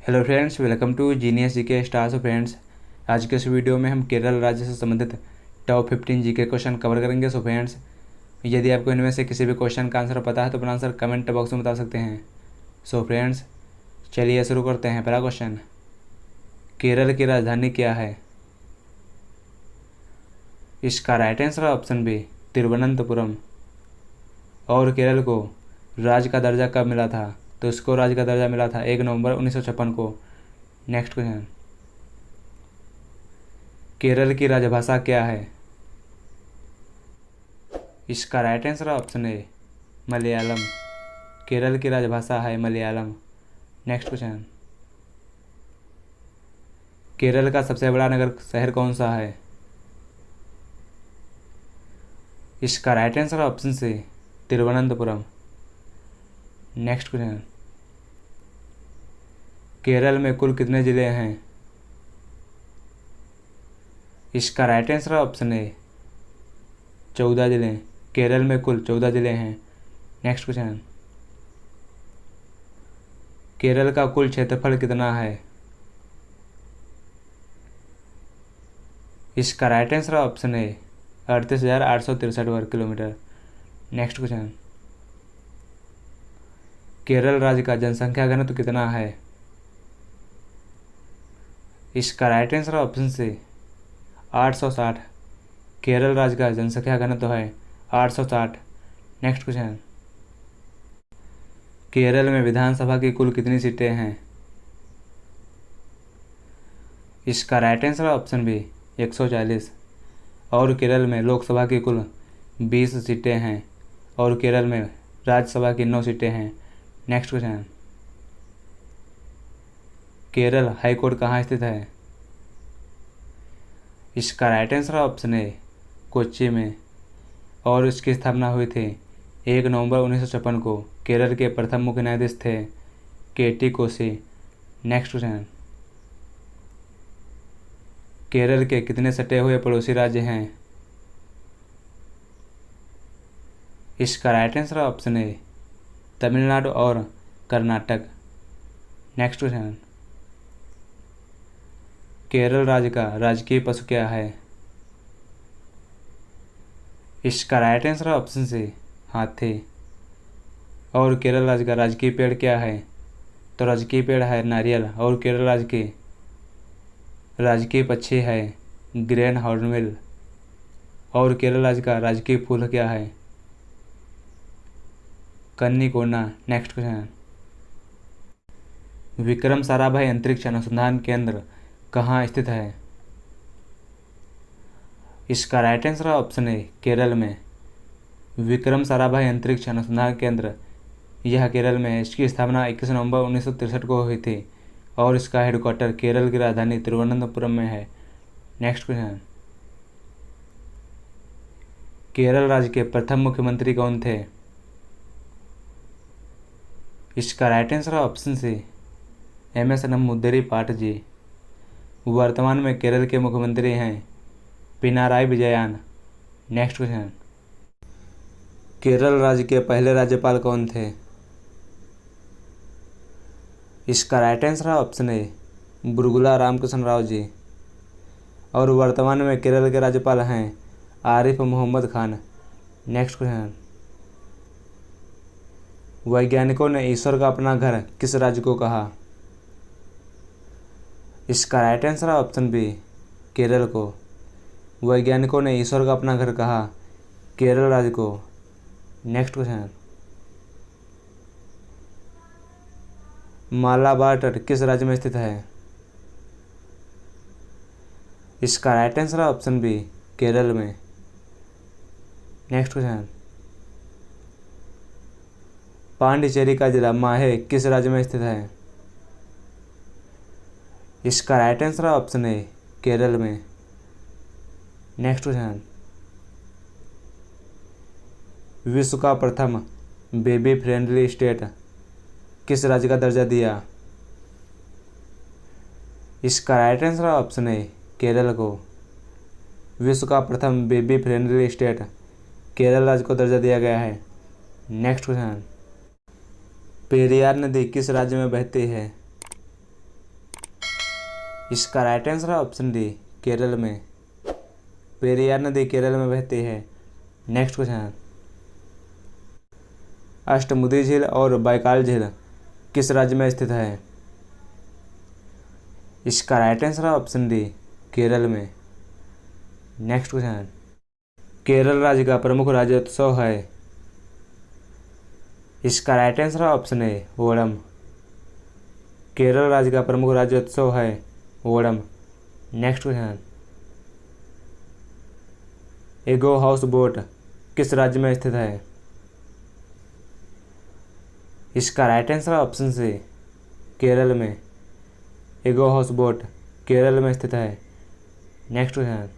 Hello friends, welcome to genius GK stars. Friends, आज के इस वीडियो में हम केरल राज्य से संबंधित टॉप 15 जीके क्वेश्चन कवर करेंगे। सो फ्रेंड्स, यदि आपको इनमें से किसी भी क्वेश्चन का आंसर पता है तो अपना आंसर कमेंट बॉक्स में बता सकते हैं। सो फ्रेंड्स, चलिए शुरू करते हैं। पहला क्वेश्चन, केरल की राजधानी क्या है? इसका right answer option B Thiruvananthapuram. और केरल को राज्य का दर्जा कब मिला था? तो इसको राज्य का दर्जा मिला था 1 नवंबर 1956 को। नेक्स्ट क्वेश्चन, केरल की राजभाषा क्या है? इसका राइट आंसर ऑप्शन ए मलयालम। केरल की राजभाषा है मलयालम। नेक्स्ट क्वेश्चन, केरल का सबसे बड़ा नगर शहर कौन सा है? इसका right answer option C Thiruvananthapuram. Next question, Kerala में कुल कितने ज़िले हैं? इसका राइट आंसर ऑप्शन ए 14 ज़िले। केरल में कुल 14 ज़िले हैं। नेक्स्ट क्वेश्चन, केरल का कुल क्षेत्रफल कितना है? इसका राइट आंसर ऑप्शन ए 38,863 वर्ग किलोमीटर। नेक्स्ट क्वेश्चन, केरल राज्य का जनसंख्या घनत्व कितना है? इसका right answer option C 860। Kerala राज्य का जनसंख्या घनत्व है 860। नेक्स्ट क्वेश्चन, केरल में विधानसभा की कुल कितनी सीटें हैं? इसका राइट आंसर ऑप्शन बी 140। और केरल में लोकसभा की कुल 20 सीटें हैं और केरल में राज्यसभा की 9 सीटें हैं। नेक्स्ट क्वेश्चन, केरल हाईकोर्ट कहाँ स्थित है? इसका राइट आंसर ऑप्शन ए कोच्चि में। और इसकी स्थापना हुई थी 1 नवंबर 1956 को। केरल के प्रथम मुख्य न्यायाधीश थे K.T.. Kosi. Next question, Kerala के कितने सटे हुए पड़ोसी राज्य हैं? इसका राइट आंसर ऑप्शन ए तमिलनाडु और कर्नाटक। नेक्स्ट क्वेश्चन, केरल राज्य का राजकीय पशु क्या है? इसका राइट आंसर ऑप्शन सी हाथी। और केरल राज्य का राजकीय पेड़ क्या है? तो राजकीय पेड़ है नारियल। और केरल राज्य की राजकीय पक्षी है ग्रेन हॉर्नबिल। और केरल राज्य का राजकीय फूल क्या है? कन्नीकोना। नेक्स्ट क्वेश्चन, विक्रम साराभाई अंतरिक्ष अनुसंधान केंद्र कहाँ स्थित है? इसका राइट आंसर ऑप्शन है केरल में। विक्रम साराभाई अंतरिक्ष अनुसंधान केंद्र यह केरल में है। इसकी स्थापना 21 नवंबर 1963 को हुई थी और इसका हेडक्वार्टर केरल की राजधानी तिरुवनंतपुरम में है। नेक्स्ट क्वेश्चन, केरल राज्य के प्रथम मुख्यमंत्री कौन थे? इसका right answer option C MS. Namboodiripad. वर्तमान में केरल के मुख्यमंत्री हैं पिनाराई विजयन। नेक्स्ट क्वेश्चन, केरल राज्य के पहले राज्यपाल कौन थे? इसका right answer option A Burgula Ramakrishna Rao ji. और वर्तमान में केरल के राज्यपाल हैं आरिफ मोहम्मद खान। नेक्स्ट क्वेश्चन, वैज्ञानिकों ने ईश्वर का अपना घर किस राज्य को कहा? इसका right answer option B Kerala को। वैज्ञानिकों ने ईश्वर का अपना घर कहा केरल राज्य को। नेक्स्ट क्वेश्चन, मालाबार तट किस राज्य में स्थित है? इसका right answer option B Kerala में। नेक्स्ट क्वेश्चन, पांडिचेरी का जिला माहे किस राज्य में स्थित है? इसका राइट आंसर ऑप्शन है केरल में। नेक्स्ट क्वेश्चन, विश्व का प्रथम बेबी फ्रेंडली स्टेट किस राज्य का दर्जा दिया? इसका राइट आंसर ऑप्शन है केरल को। विश्व का प्रथम बेबी फ्रेंडली स्टेट केरल राज्य को दर्जा दिया गया है। नेक्स्ट क्वेश्चन, पेरियार नदी किस राज्य में बहती है? इसका राइट आंसर है ऑप्शन डी, केरल में। पेरियार नदी केरल में बहती है। नेक्स्ट क्वेश्चन, अष्टमुदी झील और बैकाल झील किस राज्य में स्थित है? इसका राइट आंसर है ऑप्शन डी, केरल में। नेक्स्ट क्वेश्चन, केरल राज्य का प्रमुख राज्योत्सव है? इसका राइट आंसर है ऑप्शन ए, ओणम। केरल राज्य का प्रमुख राज्योत्सव है ओणम। नेक्स्ट क्वेश्चन, एगो हाउस बोट किस राज्य में स्थित है? इसका राइट आंसर है ऑप्शन सी, केरल में। एगो हाउस बोट केरल में स्थित है। नेक्स्ट क्वेश्चन,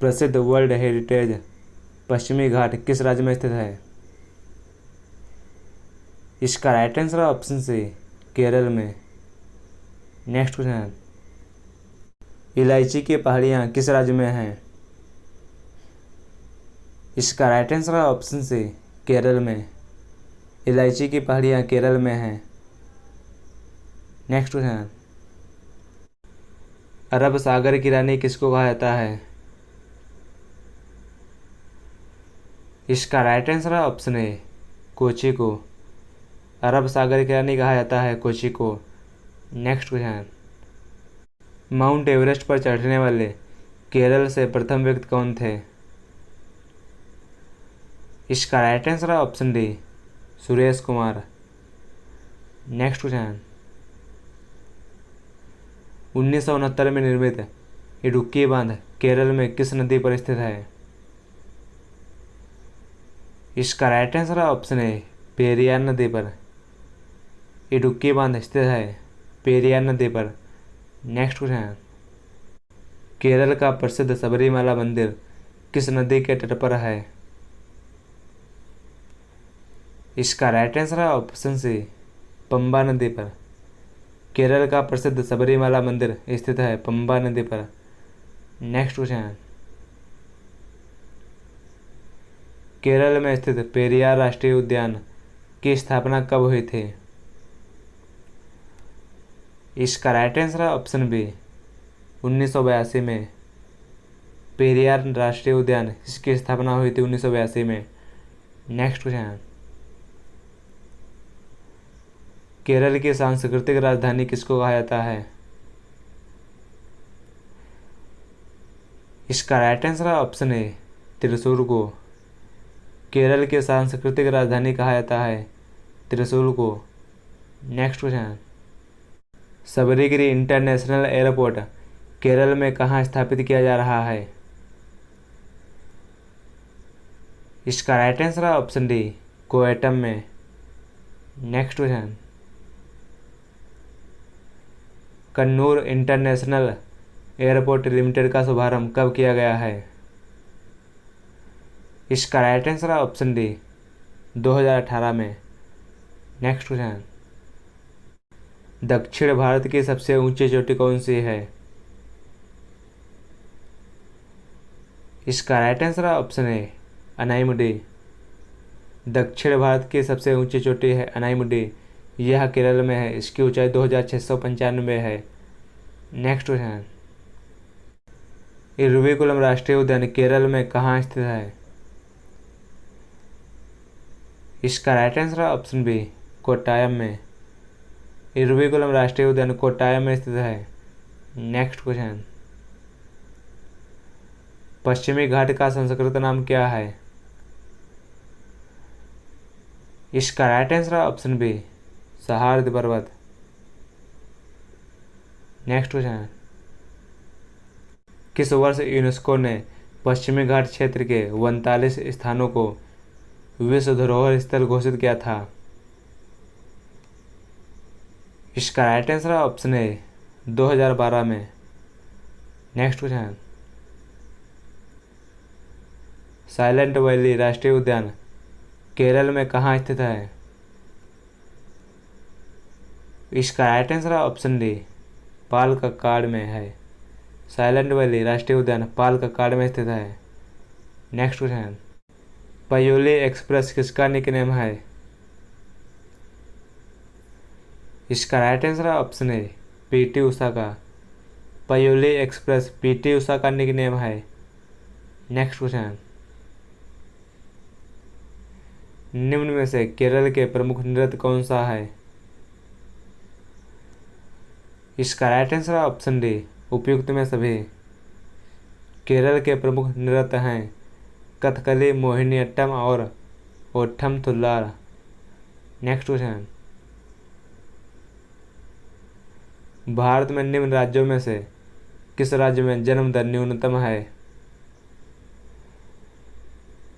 प्रसिद्ध वर्ल्ड हेरिटेज पश्चिमी घाट किस राज्य में स्थित है? इसका राइट आंसर है ऑप्शन सी, केरल में। नेक्स्ट क्वेश्चन, इलायची की पहाड़ियाँ किस राज्य में हैं? इसका राइट आंसर है ऑप्शन सी, केरल में। इलायची की पहाड़ियाँ केरल में हैं। नेक्स्ट क्वेश्चन, अरब सागर की रानी किसको कहा जाता है? इसका राइट आंसर है ऑप्शन ए, कोची को। अरब सागर की रानी कहा जाता है कोची को। नेक्स्ट क्वेश्चन, माउंट एवरेस्ट पर चढ़ने वाले केरल से प्रथम व्यक्ति कौन थे? इसका राइट आंसर है option D, Suresh Kumar. Next question, 1969 में निर्मित इडुक्की बांध केरल में किस नदी पर स्थित है? इसका राइट आंसर है ऑप्शन ए, पेरियार नदी पर। इडुक्की बांध स्थित है पेरियार नदी पर। नेक्स्ट क्वेश्चन, केरल का प्रसिद्ध सबरीमाला मंदिर किस नदी के तट पर है? इसका राइट आंसर है ऑप्शन सी, पंबा नदी पर। केरल का प्रसिद्ध सबरीमाला मंदिर स्थित है पंबा नदी पर। नेक्स्ट क्वेश्चन, केरल में स्थित पेरियार राष्ट्रीय उद्यान की स्थापना कब हुई थी? इसका राइट आंसर है ऑप्शन बी, 1982 में। पेरियार राष्ट्रीय उद्यान इसकी स्थापना हुई थी 1982 में। नेक्स्ट क्वेश्चन, केरल की सांस्कृतिक राजधानी किसको कहा जाता है? इसका राइट आंसर है ऑप्शन ए, त्रिशूर को। केरल की सांस्कृतिक राजधानी कहा जाता है त्रिशूल को। Next question, Sabarigiri international airport Kerala में कहाँ स्थापित किया जा रहा है? इसका राइट आंसर है ऑप्शन डी, कोएटम में। Next question, Kannur international airport limited का शुभारंभ कब किया गया है? इसका राइट आंसर है ऑप्शन डी, 2018 में। नेक्स्ट क्वेश्चन, दक्षिण भारत की सबसे ऊंची चोटी कौन सी है? इसका राइट आंसर है ऑप्शन ए, अनाईमुडी। दक्षिण भारत की सबसे ऊंची चोटी है अनाईमुडी। यह केरल में है। इसकी ऊंचाई 2695 है। नेक्स्ट क्वेश्चन, इरविकुलम राष्ट्रीय उद्यान केरल में कहाँ स्थित है? इसका राइट आंसर है ऑप्शन बी, कोट्टायम में। इरविकुलम राष्ट्रीय उद्यान कोट्टायम में स्थित है। नेक्स्ट क्वेश्चन, पश्चिमी घाट का संस्कृत नाम क्या है? इसका राइट आंसर है ऑप्शन बी, सहारद पर्वत। नेक्स्ट क्वेश्चन, किस वर्ष यूनेस्को ने पश्चिमी घाट क्षेत्र के 39 स्थानों को विश्व धरोहर स्थल घोषित किया था? इसका राइट आंसर है ऑप्शन ए, 2012 में। नेक्स्ट क्वेश्चन, साइलेंट वैली राष्ट्रीय उद्यान केरल में कहाँ स्थित है? इसका राइट आंसर है ऑप्शन डी, पालक्काड में है। साइलेंट वैली राष्ट्रीय उद्यान पालक्काड में स्थित है। नेक्स्ट क्वेश्चन, पयोली एक्सप्रेस किसका निकनेम है? इसका राइट आंसर ऑप्शन है पीटी उषा का। पायोली एक्सप्रेस पीटी उषा का निकनेम है। नेक्स्ट क्वेश्चन, निम्न में से केरल के प्रमुख नृत्य कौन सा है? इसका राइट आंसर ऑप्शन डी उपयुक्त में सभी। केरल के प्रमुख नृत्य हैं कथकली, मोहिनीअट्टम और ओट्टम थुल्लार। नेक्स्ट क्वेश्चन, भारत में निम्न राज्यों में से किस राज्य में जन्म दर न्यूनतम है?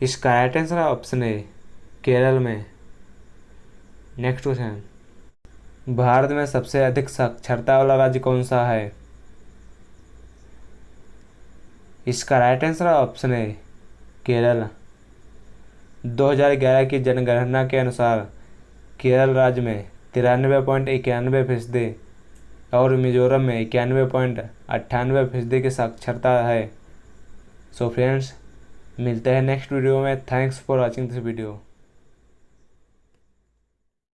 इसका राइट आंसर ऑप्शन है केरल में। नेक्स्ट क्वेश्चन, भारत में सबसे अधिक साक्षरता वाला राज्य कौन सा है? इसका राइट आंसर ऑप्शन है केरल। 2011 की जनगणना के अनुसार केरल राज्य में 93.91% और मिजोरम में 91.98% की साक्षरता है। सो फ्रेंड्स, मिलते हैं नेक्स्ट वीडियो में। Thanks for watching this video.